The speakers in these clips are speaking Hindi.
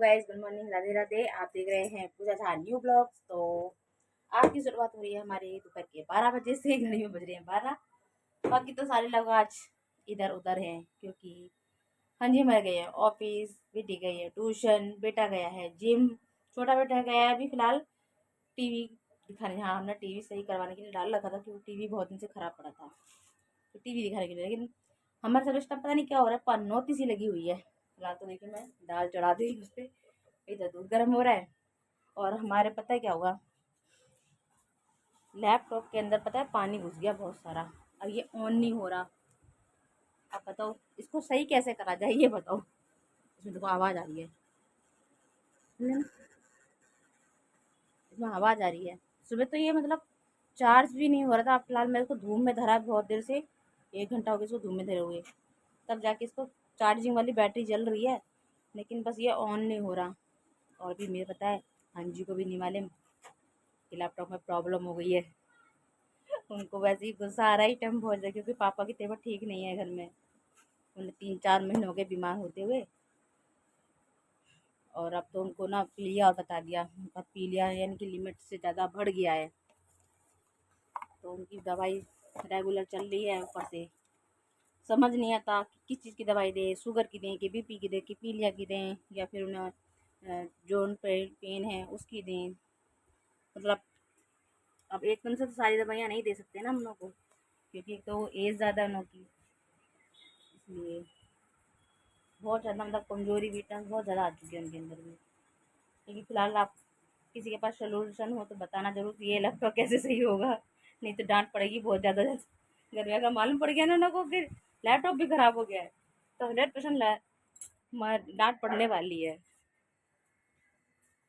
Guys, good morning, Radhe Radhe. आप देख रहे हैं पूजा झा न्यू ब्लॉग्स। तो आज की शुरुआत हो रही है हमारे दोपहर के 12 बजे से। घड़ी में बज रहे हैं 12। बाकी तो सारे लोग आज इधर उधर हैं, क्योंकि हाँ जी, मैं गए हैं ऑफिस, बेटी गई है ट्यूशन, बेटा गया है जिम, छोटा बेटा गया है अभी फिलहाल टीवी दिखाने। हाँ, हमने टीवी सही करवाने के लिए डाल रखा था, क्योंकि टीवी बहुत दिन से खराब पड़ा था, तो टीवी दिखाने के लिए। लेकिन हमारे सब सिस्टम पता नहीं क्या हो रहा है, पनौती सी लगी हुई है। फिलहाल तो देखिए, मैं दाल चढ़ा दी उस पर, इधर दूध गर्म हो रहा है। और हमारे पता है क्या हुआ, लैपटॉप के अंदर पता है पानी घुस गया बहुत सारा। अब ये ऑन नहीं हो रहा। अब बताओ इसको सही कैसे करा जाए, ये बताओ। इसमें देखो आवाज़ आ रही है, सुनिए ना, इसमें आवाज़ आ रही है। सुबह तो ये मतलब चार्ज भी नहीं हो रहा था। अब फिलहाल मेरे को धूप में धरा है बहुत देर से, 1 घंटा हो गया इसको धूप में धरे हुए, तब जाके इसको चार्जिंग वाली बैटरी जल रही है, लेकिन बस ये ऑन नहीं हो रहा। और भी मुझे पता है, हाँ जी को भी नहीं मालूम कि लैपटॉप में प्रॉब्लम हो गई है। उनको वैसे ही गुस्सा आ रहा है टाइम बहुत ज़्यादा, क्योंकि पापा की तबीयत ठीक नहीं है घर में। उन्हें 3-4 महीने हो गए बीमार होते हुए, और अब तो उनको ना पीलिया बता दिया। उनका पीलिया यानी कि लिमिट से ज़्यादा बढ़ गया है, तो उनकी दवाई रेगुलर चल रही है। ऊपर से समझ नहीं आता कि किस चीज़ की दवाई दें, शुगर की दें कि बीपी की दें कि पीलिया की दें, या फिर उन्हें जोन पेन है उसकी दें। मतलब अब एकदम से तो सारी दवाइयाँ नहीं दे सकते ना हम लोग को, क्योंकि एक तो एज ज़्यादा है उन लोग की, इसलिए बहुत ज़्यादा मतलब कमज़ोरी वीकनेस बहुत ज़्यादा आ चुकी है उनके अंदर में। लेकिन फ़िलहाल आप किसी के पास सोल्यूशन हो तो बताना ज़रूर कि ये लैपटॉप कैसे सही होगा, नहीं तो डांट पड़ेगी बहुत ज़्यादा। घर में अगर मालूम पड़ गया ना उन लोगों को कि लैपटॉप भी ख़राब हो गया है, तो 100% डांट पड़ने वाली है।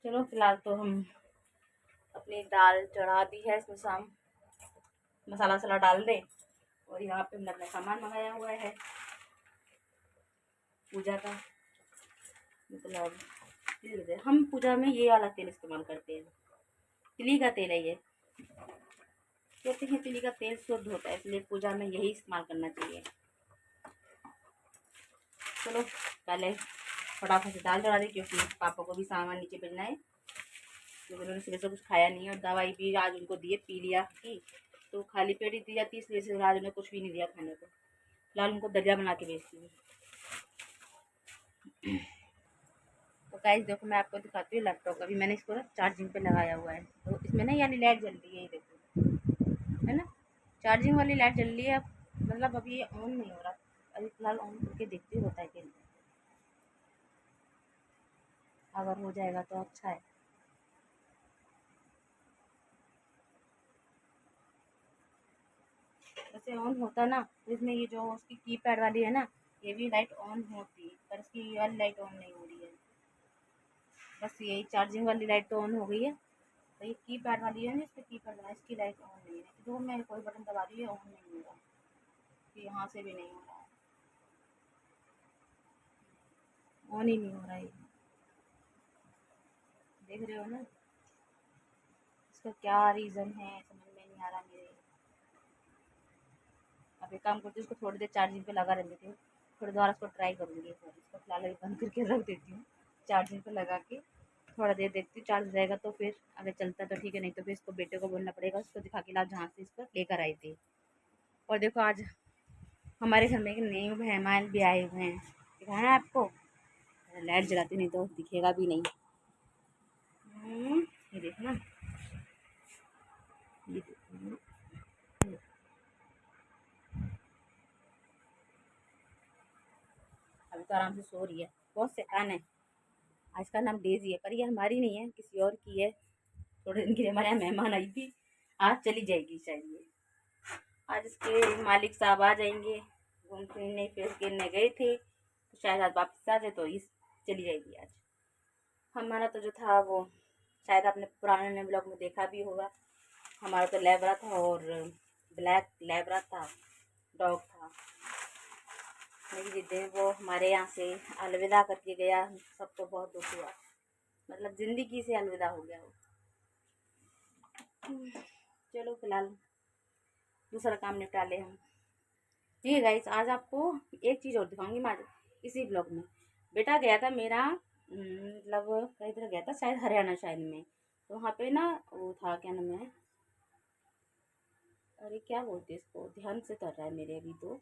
चलो फिलहाल तो हम अपनी दाल चढ़ा दी है, इसमें शाम मसाला वसाला डाल दें। और यहाँ पे हमने अपना सामान मंगाया हुआ है पूजा का। मतलब हम पूजा में ये वाला तेल इस्तेमाल करते हैं, तिली का तेल है ये। कहते हैं तिली का तेल शुद्ध होता है, इसलिए पूजा में यही इस्तेमाल करना चाहिए। चलो पहले फटाफट से दाल चढ़ा दी, क्योंकि पापा को भी सामान नीचे भेजना है, क्योंकि उन्होंने सुबह से कुछ खाया नहीं है। और दवाई भी आज उनको दिए पी लिया की, तो खाली पेट ही दी जाती है, इसलिए से आज उन्हें कुछ भी नहीं दिया खाने को। फिलहाल उनको दलिया बना के भेजती हूँ। तो गाइस देखो, मैं आपको दिखाती हूँ लैपटॉप। अभी मैंने इसको ना चार्जिंग पे लगाया हुआ है, तो इसमें ना ये वाली लाइट जल रही है, ये देखो, है ना, चार्जिंग वाली लाइट जल रही है। मतलब अभी ये ऑन नहीं हो रहा। अभी फिलहाल ऑन करके देखती हूँ होता है कि नहीं। अगर हो जाएगा तो अच्छा है। वैसे ऑन होता ना, तो इसमें ये जो उसकी कीपैड वाली है ना, ये भी लाइट ऑन होती, पर इसकी ये वाली लाइट ऑन नहीं हो रही है। बस यही चार्जिंग वाली लाइट तो ऑन हो गई है, तो ये कीपैड वाली है ना, इसकी कीपैड वाली इसकी लाइट ऑन नहीं है। जो मैं कोई बटन दबा रही है ऑन नहीं हो रहा, कि यहाँ से भी नहीं हो रहा है, ऑन ही नहीं हो रहा है। देख रहे हो ना, इसका क्या रीज़न है समझ में नहीं आ रहा मेरे। अब एक काम करती हूँ, इसको थोड़ी देर चार्जिंग पे लगा रहने देती हूँ, थोड़ी दोबारा इसको ट्राई करूँगी एक बार। इसको फिलहाल अभी बंद करके रख देती हूँ, चार्जिंग पे लगा के थोड़ा देर देखती हूँ। चार्ज रहेगा तो फिर अगर चलता तो ठीक है, नहीं तो फिर इसको बेटे को बोलना पड़ेगा, उसको दिखा के ला जहाँ से इसको लेकर आई थी। और देखो आज हमारे घर में एक नए मेहमान भी आए हुए हैं, दिखाना है आपको। लाइट जलाती नहीं तो दिखेगा भी नहीं। ये देखो ना, ये देखो, अभी तो आराम से सो रही है, बहुत शैतान है। आज का नाम डेज़ी है, पर ये हमारी नहीं है, किसी और की है। थोड़े दिन के लिए हमारे यहाँ मेहमान आई थी, आज चली जाएगी शायद ये। आज इसके मालिक साहब आ जाएंगे, घूम फिरने फिर गिरने गए थे, तो शायद आज वापस आ जाए, तो इस चली जाएगी आज। हमारा तो जो था वो शायद आपने पुराने ब्लॉग में देखा भी होगा। हमारा तो लैब्रा था, और ब्लैक लैब्रा था, डॉग था। मेरी जिद्दे वो हमारे यहाँ से अलविदा करके गया, सबको बहुत दुख हुआ, मतलब ज़िंदगी से अलविदा हो गया वो। चलो फिलहाल दूसरा काम निपटा ले हम। ठीक है गाइस, आज आपको एक चीज़ और दिखाऊंगी मैं इसी ब्लॉग में। बेटा गया था मेरा मतलब कहीं तरह गया था शायद हरियाणा शायद में। तो वहाँ पे ना वो था, क्या नाम है, अरे क्या बोलते हैं इसको, ध्यान से कर रहा है मेरे अभी तो।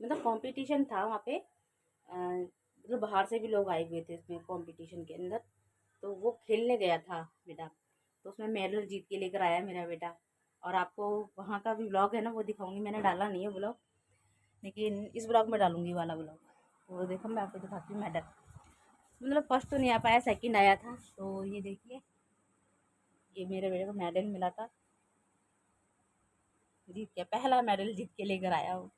मतलब कंपटीशन था वहाँ पे, मतलब बाहर से भी लोग आए हुए थे इसमें कंपटीशन के अंदर। तो वो खेलने गया था बेटा, तो उसमें मेडल जीत के लेकर आया मेरा बेटा। और आपको वहाँ का भी ब्लॉग है ना, वो दिखाऊंगी। मैंने डाला नहीं है ब्लॉग, लेकिन इस ब्लॉग में डालूंगी वाला ब्लॉग। वो देखो मैं आपको दिखाती हूँ मेडल। मतलब फर्स्ट तो नहीं आ पाया, सेकंड आया था। तो ये देखिए, ये मेरे बेटे को मेडल मिला था, जीत के, पहला मेडल जीत के लेकर आया वो।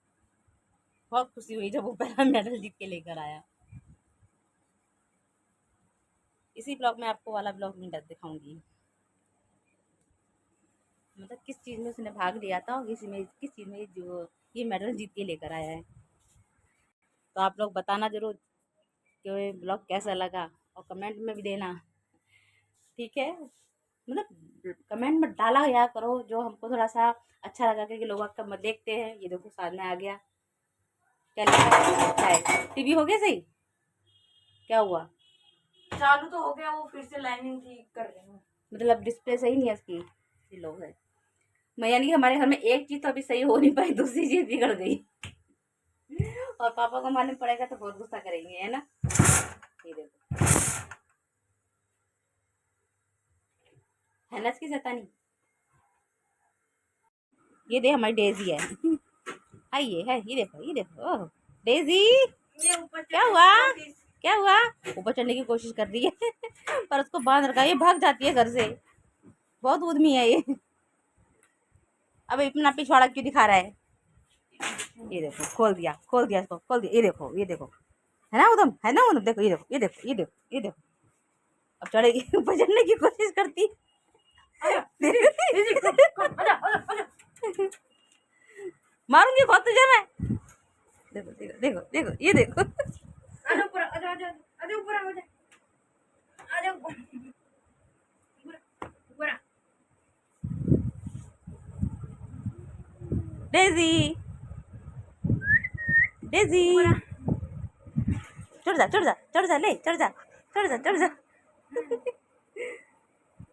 बहुत खुशी हुई जब वो पहला मेडल जीत के लेकर आया। इसी ब्लॉग में आपको वाला ब्लॉग में दिखाऊंगी, मतलब किस चीज़ में उसने भाग लिया था और किस चीज़ में जो ये मेडल जीत के लेकर आया है। तो आप लोग बताना ज़रूर कि ये ब्लॉग कैसा लगा, और कमेंट में भी देना, ठीक है। मतलब कमेंट में डाला या करो जो हमको थोड़ा सा अच्छा लगा, क्योंकि लोग आपका देखते हैं। ये देखो सामने आ गया, क्या लिखा है, टीवी हो गया सही, क्या हुआ, चालू तो हो गया, वो फिर से लाइनिंग ठीक कर रही हूँ। मतलब डिस्प्ले सही नहीं है इसकी, ये लोग है। मैं यानी कि हमारे घर में एक चीज़ तो अभी सही हो नहीं पाई, दूसरी चीज़ बिगड़ गई। और पापा को मालूम पड़ेगा तो बहुत गुस्सा करेंगे, है ना। ये देखो, है ना इसकी शैतानी। ये दे हमारी डेजी है। ये है, ये देखो, ये देखो, ओह डेजी, ये ऊपर क्या हुआ, क्या हुआ, ऊपर चढ़ने की कोशिश कर रही है। पर उसको बांध रखा है, ये भाग जाती है घर से, बहुत उद्यमी है ये। अब इतना पिछवाड़ा क्यों दिखा रहा है। ये देखो, खोल दिया इसको, खोल दिया, ये देखो, ये देखो, है ना उदम, है ना उदम, देखो, ये देखो, ये देखो, ये देखो, ये देखो, अब चढ़ेगी, ऊपर चढ़ने की कोशिश करती। मारूंगी बहुत तुझे मैं। देखो देखो देखो देखो, ये देखो। आजा ऊपर, आजा आजा आजा ऊपर, आजा आजा ऊपर, ऊपर आ। डेजी, डेजी, चढ़ जा, चढ़ जा, चढ़ जा, ले चढ़ जा, चढ़ जा, चढ़ जा।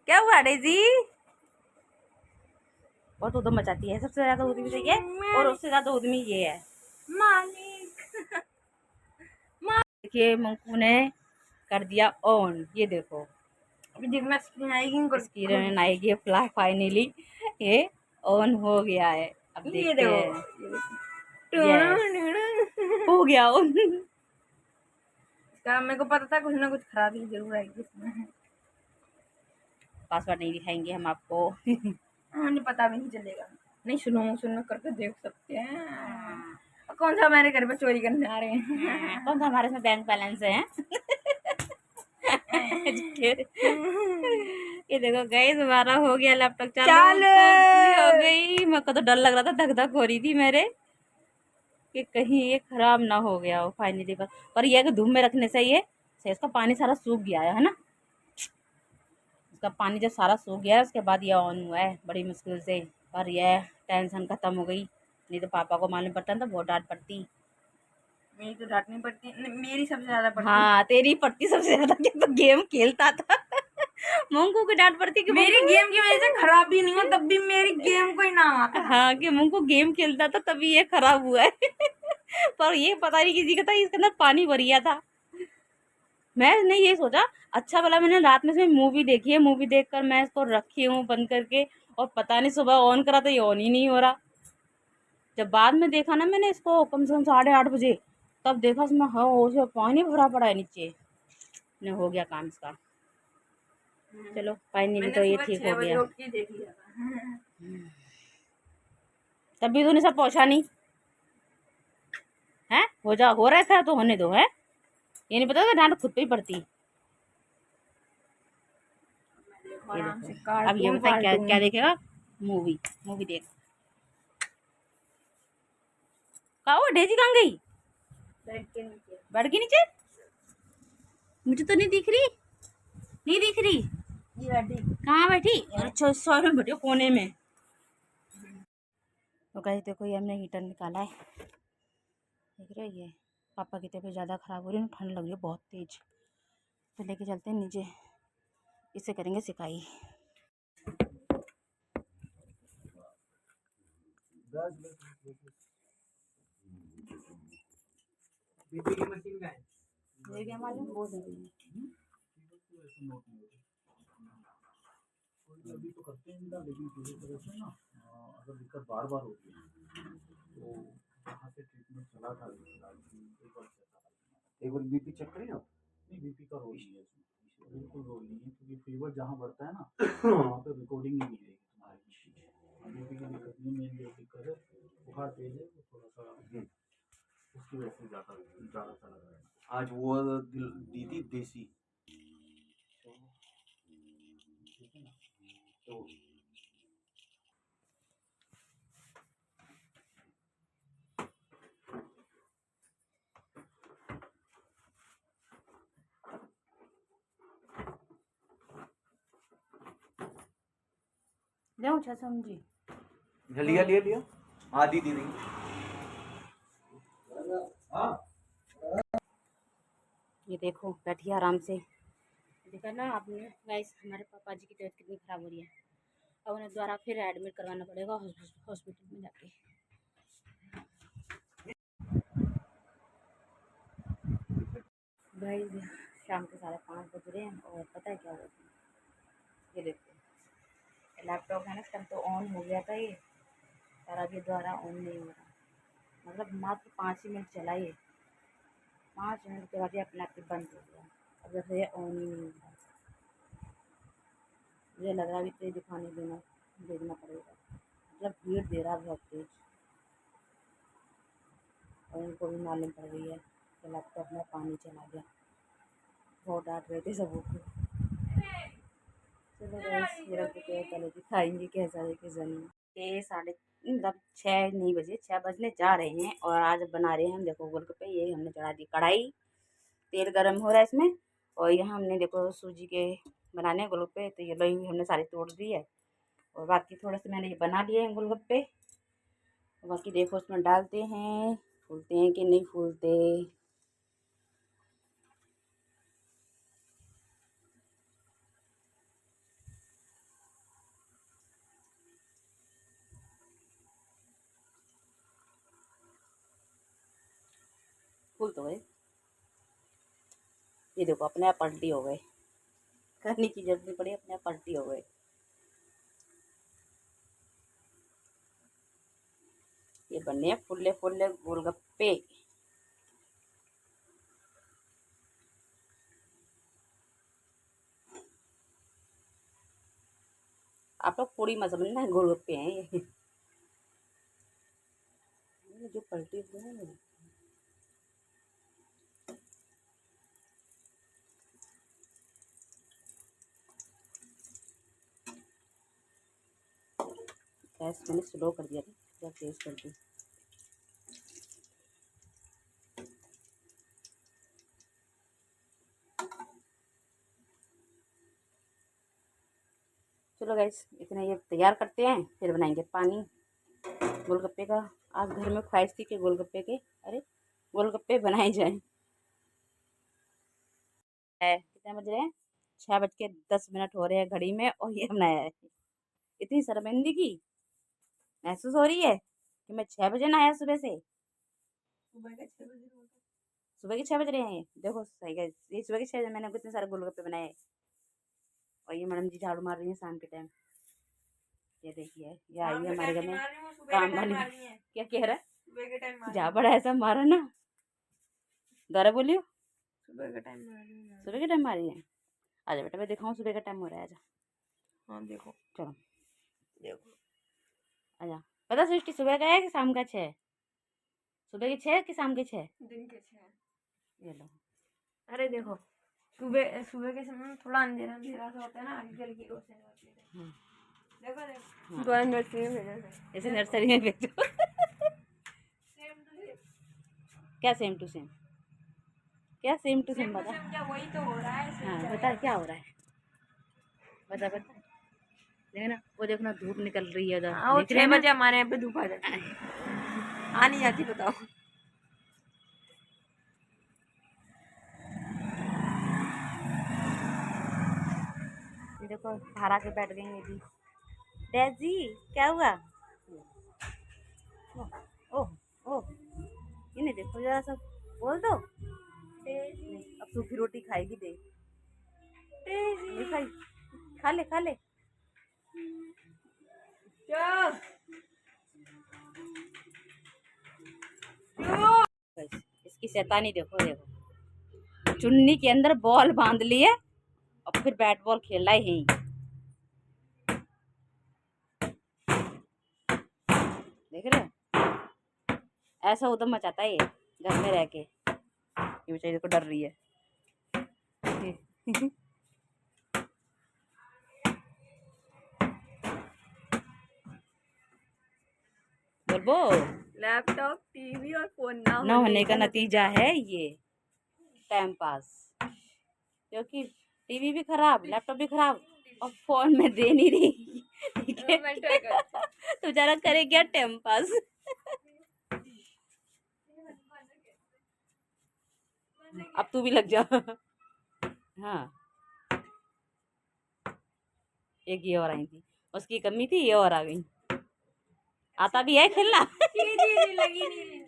क्या हुआ डेजी, बहुत उधम मचाती है, सबसे ज्यादा उद्यमी तो ये, और उससे ज्यादा उद्यमी ये है। मालिक देखिए मंकू ने कर दिया ऑन, ये देखो, अभी देखना स्क्रीन आएगी, स्क्रीन आएगी, फाइनली ये ऑन हो गया है। अब ये देखते हैं, देखो, यस हो गया ऑन। इसका मेरे को पता था कुछ ना कुछ खराबी जरूर आएगी इसमें। पासवर्ड नहीं दिखाएंगे हम आपको। मुझे पता भी नहीं चलेगा, नहीं सुनो करके देख सकते हैं। कौन सा हमारे घर पे चोरी करने आ रहे हैं। कौन सा हमारे में बैंक बैलेंस है। ये देखो गाइस, हमारा हो गया लैपटॉप चालू, हो गई। मेरे को तो डर लग रहा था, धक धक हो रही थी मेरे, कि कहीं ये खराब ना हो गया हो फाइनली। पर यह कि धूप में रखने से ये से इसका पानी सारा सूख गया है ना। इसका पानी जब सारा सूख गया है, उसके बाद ये ऑन हुआ है बड़ी मुश्किल से। पर यह टेंशन खत्म हो गई, नहीं तो पापा को मालूम पड़ता ना तो बहुत डांट पड़ती। मेरी तो डांट नहीं पड़ती, मेरी सबसे ज्यादा पड़ती। हाँ तेरी पड़ती सबसे ज्यादा, कि तो गेम खेलता था। मंकू की डांट पड़ती कि मेरी गेम की वजह से खराब भी नहीं हो, तब भी मेरी गेम को ही नाम आता। हाँ कि मंकू गेम खेलता था तभी ये खराब हुआ है। पर ये पता नहीं किसी का था, इसके अंदर पानी भर गया था। मैंने ये सोचा, अच्छा भला मैंने रात में से मूवी देखी है, मूवी देखकर मैं इसको रखी हूँ बंद करके, और पता नहीं सुबह ऑन करा तो ये ऑन ही नहीं हो रहा। जब बाद में देखा ना मैंने इसको कम से कम 8:30 बजे, तब देखा उसमें हाँ उसमें पानी भरा पड़ा है नीचे। ने हो गया काम इसका। चलो फाइनली तो ये ठीक हो गया। तब भी तूने सब पहुंचा नहीं है, हो रहा था तो होने दो है, ये नहीं पता था डांट खुद पे ही पड़ती। ये देखो, अब ये बता क्या क्या देखेगा, मूवी, मूवी देख। कहा वो डेजी कहाँ गई, बेड के नीचे, मुझे तो नहीं दिख रही, नहीं दिख रही। ये बैठी कहाँ बैठी, अच्छा सॉरी में बैठी कोने में। तो कहीं देखो ये हमने हीटर निकाला है, देख रहे हो ये पापा की तबीयत ज़्यादा ख़राब हो रही है, ठंड लग रही है बहुत तेज़। तो लेके चलते हैं नीचे, इसे करेंगे सिकाई। अभी तो करते हैं ना, लेकिन किसी तरह से ना अगर दिक्कत बार बार होती है तो वहाँ से ट्रीटमेंट चला था एक बार बीपी चेक करें आप। नहीं बीपी का रोल नहीं है इसमें, बिल्कुल रोल नहीं है, क्योंकि फीवर जहाँ बढ़ता है ना वहाँ पे रिकॉर्डिंग नहीं मिलेगी तुम्हारी। बीपी की दिक्कत नहीं, मेन जो दिक्कत है बुखार तेज है तो थोड़ा सा उसकी वजह से ज़्यादा ज़्यादा चला रहा है। आज वो दी थी देसी तो ले अच्छा समझी लिया लिया लिया आधी दी दी। ये देखो बैठिए आराम से। देखा ना आपने गाइस, हमारे पापा जी की तबीयत कितनी ख़राब हो रही है। अब उन्हें दोबारा फिर एडमिट करवाना पड़ेगा हॉस्पिटल में जाके। भाई शाम के 5:30 बज रहे हैं और पता है क्या हुआ, ये देखो लैपटॉप है ना इसका तो ऑन हो गया था ये, और अब ये दोबारा ऑन नहीं हो रहा। मतलब मात्र 5 ही मिनट चला ये, 5 मिनट के बाद ये अपने आप ही बंद हो गया। अब जैसे ये ऑन ही नहीं हो रहा, मुझे लग रहा है अभी तेज दिखाने भेजना पड़ेगा। मतलब भीड़ दे रहा है बहुत तेज, और उनको भी मालूम पड़ गई है कि लैपटॉप में पानी चला गया। बहुत डांट रहे थे सबको। चलो गाइस मेरा तो क्या पहले दिखाएंगे कैसा है कैसा नहीं। ये मतलब 6 नहीं बजे, 6 बजने जा रहे हैं और आज बना रहे हैं हम देखो गोलगप्पे। ये हमने चढ़ा दी कढ़ाई, तेल गरम हो रहा है इसमें, और यहाँ हमने देखो सूजी के बनाने हैं गोलगप्पे। तो ये लोई हमने सारी तोड़ दी है और बाकी थोड़े से मैंने ये बना लिए हैं गोलगप्पे। बाकी देखो उसमें डालते हैं, फूलते हैं कि नहीं फूलते। फूल तो गए, ये देखो अपने आप पलटी हो गए, करने की जरूरत नहीं पड़ी, अपने आप पलटी हो गए। ये बने फुल्ले फुल्ले गोलगप्पे। आप लोग पूरी मत समझना, गोलगप्पे हैं ये जो पलटी हुई है ना। गैस मैंने स्लो कर दिया था, जब तेज कर दी। चलो गैस इतना ये तैयार करते हैं, फिर बनाएंगे पानी गोलगप्पे का। आज घर में ख्वाहिश थी कि गोलगप्पे के, अरे गोलगप्पे बनाए जाएं। कितने बज रहे हैं, 6:10 हो रहे हैं घड़ी में, और ये बनाया है। इतनी शर्मिंदगी महसूस हो रही है कि मैं 6 बजे नहाया सुबह से। सुबह के 6 बज रहे हैं, देखो सही है, ये सुबह के 6 बजे मैंने कितने सारे गोलगप्पे बनाए। और ये मैडम जी झाड़ू मार रही है शाम के टाइम। ये देखिए ये आई है हमारे घर में काम वाली। क्या कह रहा है, जा बड़ा ऐसा मारा ना, दोबारा बोलियो। सुबह के टाइम मारी है। आजा बेटा मैं दिखाऊं, सुबह का टाइम हो रहा है, आजा। हाँ देखो, चलो देखो आजा। पता सृष्टि सुबह का है कि शाम का 6? सुबह के 6 कि शाम के 6? दिन के 6। ये लो। अरे देखो सुबह सुबह के समय में थोड़ा अंधेरा अंधेरा सा होता है ना, आगे चल के रोशनी होती है। देखो देखो दोबारा नर्सरी में भेजा था, ऐसे नर्सरी में भेजो सेम टू सेम। क्या सेम टू सेम? क्या सेम टू सेम बता। क्या वही तो हो रहा है, हाँ बता क्या हो रहा है, बता बता। देखो ना वो, देखो ना धूप निकल रही है उधर, वो देख रहे 6 हैं ना? बजे हमारे यहाँ पे धूप आ जाती है। आ नहीं जाती बताओ। देखो बाहर आके बैठ गई ये भी। डेजी क्या हुआ? ओह ओह, इन्हें देखो जरा सा, बोल दो। अब सूखी रोटी खाएगी, दे नहीं खाई, खा ले खा ले। इसकी शैतानी देखो देखो, चुन्नी के अंदर बॉल बांध लिए और फिर बैट बॉल खेला ही। देख रहे हो, ऐसा उधम मचाता है ये घर में रह के। ये बेचारी को डर रही है। बोलबो, लैपटॉप, टीवी और फोन ना होने का नतीजा है ये टाइम पास, क्योंकि टीवी भी खराब, लैपटॉप भी खराब और फोन में दे नहीं रही। ठीक है, तो जरा करे क्या टाइम पास। अब तू भी लग जा। हाँ, एक ये और आई थी, उसकी कमी थी, ये और आ गई। आता भी है खेलना। लगी नहीं।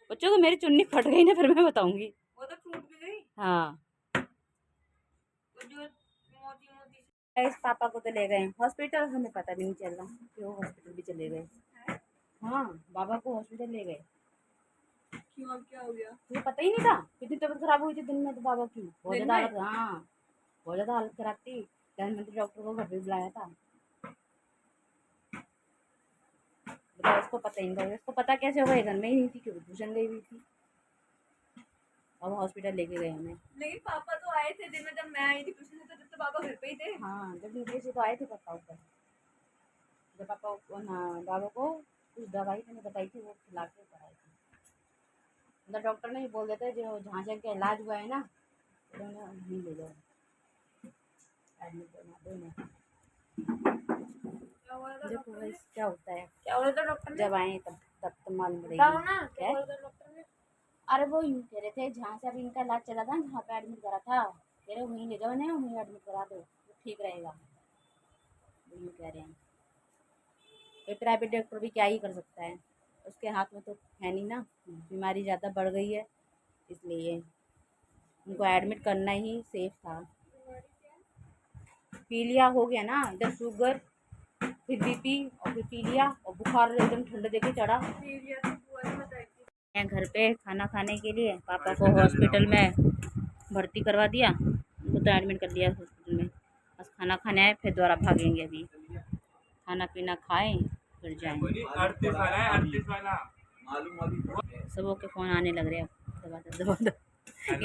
बच्चों को मेरी चुन्नी फट गई ना, फिर मैं बताऊंगी। वो तो टूट भी गई। हाँ, वो जो मोती इस पापा को तो ले गए हॉस्पिटल, हमें पता भी नहीं चल रहा कि वो हॉस्पिटल भी चले गए। हाँ, बाबा को हॉस्पिटल ले गए। क्यों, अब क्या हो गया? तुझे पता ही नहीं था, कितनी तबीयत खराब हुई थी दिन में तो बाबा की, बहुत दिन ज्यादा में? हालत, हाँ बहुत ज्यादा हालत खराब थी। प्रधानमंत्री डॉक्टर को घर पे बुलाया था। बताओ, उसको पता ही नहीं था। उसको पता कैसे होगा, ये घर में ही नहीं थी क्योंकि ट्यूशन गई हुई थी। अब हॉस्पिटल लेके गए हमें। लेकिन पापा तो आए थे दिन में, जब मैं आई थी ट्यूशन से, तो जब तो पापा घर पे ही थे। हाँ, जब यूपी से तो आए थे पापा ऊपर, जब पापा को ना बाबा को कुछ दवाई मैंने बताई थी, वो खिला के ऊपर आए थे। मतलब डॉक्टर ने बोल देते जो जहाँ जहाँ का इलाज हुआ है ना, उन्होंने वहीं ले जाओ, एडमिट करवा दो इन्हें। देखो भाई क्या होता है, क्या बोला था डॉक्टर ने? जब आए तब तो मालूम बताओ पड़ेगी। ना, क्या क्या? बोला था डॉक्टर ने? अरे वो यूँ कह रहे थे, जहाँ से अभी इनका इलाज चला था, जहाँ पे एडमिट करा था, कह रहे वहीं ले जाओ इन्हें, वहीं एडमिट करा दो, तो ठीक रहेगा। वो यूँ कह रहे हैं। तो प्राइवेट डॉक्टर भी क्या ही कर सकता है, उसके हाथ में तो है नहीं ना, बीमारी ज़्यादा बढ़ गई है, इसलिए उनको एडमिट करना ही सेफ था। पीलिया हो गया ना, इधर शुगर, फिर बीपी, और फिर पीलिया, और बुखार एकदम ठंडा देके चढ़ा। मैं घर पे खाना खाने के लिए पापा को हॉस्पिटल में भर्ती करवा दिया, उनको तो एडमिट कर दिया हॉस्पिटल में। बस खाना खाने आए, फिर दोबारा भागेंगे। अभी खाना पीना खाएं फिर जाएंगे। 38 वाला है, 38 वाला। सबों के फ़ोन आने लग रहे हैं अब, दबा दो।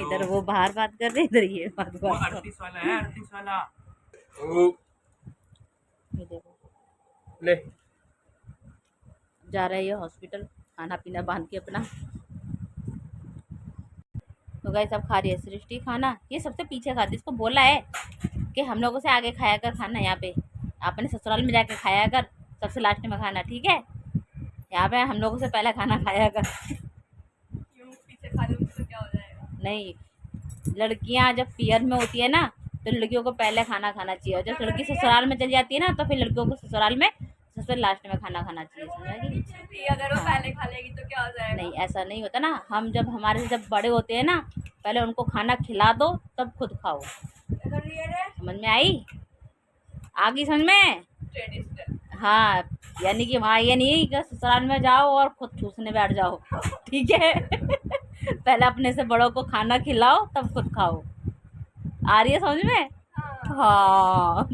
इधर वो बाहर बात कर रहे, इधर ये बात कर रहे। 38 वाला है, 38 वाला। ये देखो ले जा रहे हैं हॉस्पिटल, खाना पीना बांध के अपना। तो गाइस सब खा रही है सृष्टि खाना, ये सबसे पीछे खाती है। इसको बोला है कि हम लोगों से आगे खाया कर खाना, यहाँ पे अपने ससुराल में जाकर खाया कर, सबसे लास्ट में खाना, ठीक है? यहाँ पे हम लोगों से पहले खाना खाया कर। क्यों पीछे खा लूंगी तो क्या हो जाएगा? नहीं, लड़कियां जब पीयर में होती है ना, तो लड़कियों को पहले खाना खाना चाहिए, और जब लड़की ससुराल में चली जाती है ना, तो फिर लड़कियों को ससुराल में सबसे लास्ट में खाना खाना चाहिए, समझा? अगर वो पहले खा लेगी तो क्या हो जाएगा? नहीं, ऐसा नहीं होता ना। हम जब हमारे से जब बड़े होते हैं ना, पहले उनको खाना खिला दो तब खुद खाओ। समझ में आई? आ गई समझ में? हाँ, यानी कि वहाँ ये नहीं कि ससुराल में जाओ और खुद ठूसने बैठ जाओ, ठीक है? पहले अपने से बड़ों को खाना खिलाओ तब खुद खाओ। आ रही है समझ में? हाँ।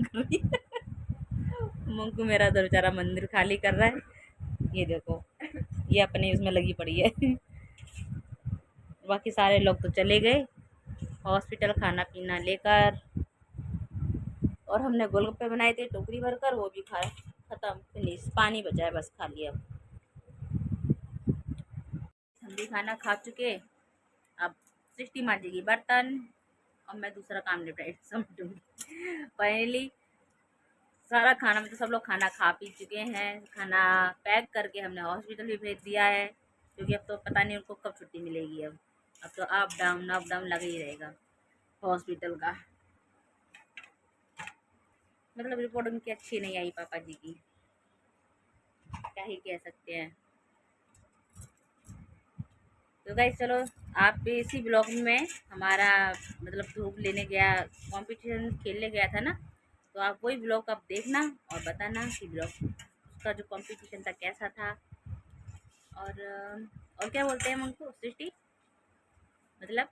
मंकू मेरा तो बेचारा मंदिर खाली कर रहा है। ये देखो, ये अपने उसमें लगी पड़ी है। बाकी सारे लोग तो चले गए हॉस्पिटल खाना पीना लेकर, और हमने गोलगप्पे बनाए थे टोकरी भरकर, वो भी खाए, खत्म, फिनिश। पानी बचा है बस, खा लिया। अब हम भी खाना खा चुके, अब सृष्टि मांजेगी बर्तन और मैं दूसरा काम निपटाई समझूंगी। फाइनली सारा खाना में तो सब लोग खाना खा पी चुके हैं। खाना पैक करके हमने हॉस्पिटल भी भेज दिया है, क्योंकि अब तो पता नहीं उनको कब छुट्टी मिलेगी अब। अब तो अप डाउन लगा ही रहेगा हॉस्पिटल का। मतलब रिपोर्ट उनकी अच्छी नहीं आई पापा जी की, क्या ही कह सकते हैं। तो गाइस चलो, आप भी इसी ब्लॉग में हमारा मतलब धूप लेने गया, कंपटीशन खेलने गया था ना, तो आप वही ब्लॉग आप देखना और बताना कि ब्लॉग उसका जो कंपटीशन था कैसा था। और क्या बोलते हैं हम उनको, सृष्टि मतलब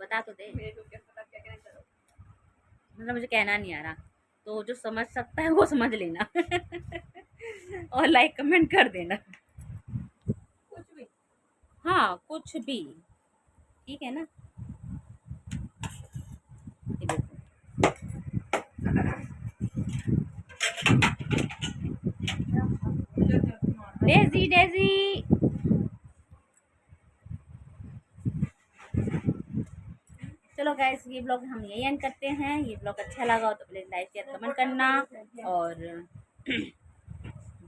बता तो दे। मेरे को क्या पता क्या कहना चाह रहा हूँ। मतलब मुझे कहना नहीं आ रहा, तो जो समझ सकता है वो समझ लेना और लाइक कमेंट कर देना। कुछ भी। हाँ कुछ भी, ठीक है ना। ये देखो, डेजी डेजी। चलो गाइस, ये ब्लॉग हम यही एंड करते हैं। ये ब्लॉग अच्छा लगा हो तो प्लीज़ लाइक शेयर कमेंट करना। और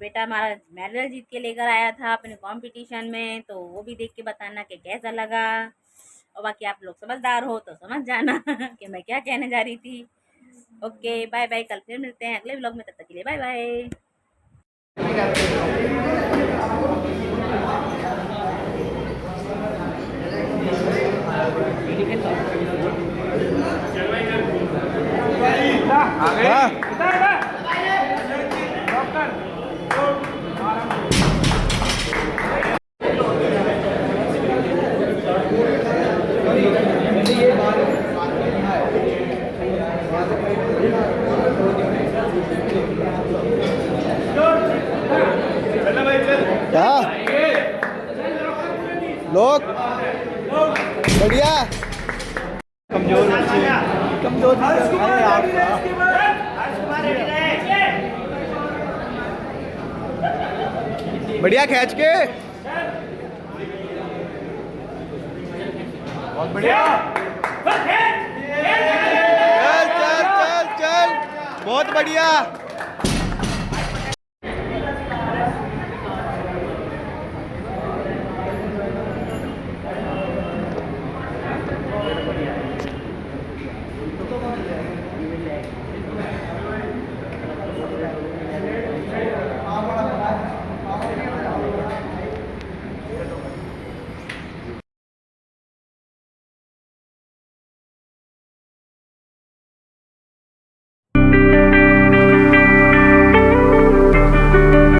बेटा हमारा मेडल जीत के लेकर आया था अपने कंपटीशन में, तो वो भी देख के बताना कि कैसा लगा। और बाकी आप लोग समझदार हो तो समझ जाना कि मैं क्या कहने जा रही थी। ओके बाय बाय, कल फिर मिलते हैं अगले ब्लॉग में, तब तक के लिए बाय बाय। क्या लोग बढ़िया कमजोर बढ़िया खींच के बहुत बढ़िया चल चल चल चल बहुत बढ़िया।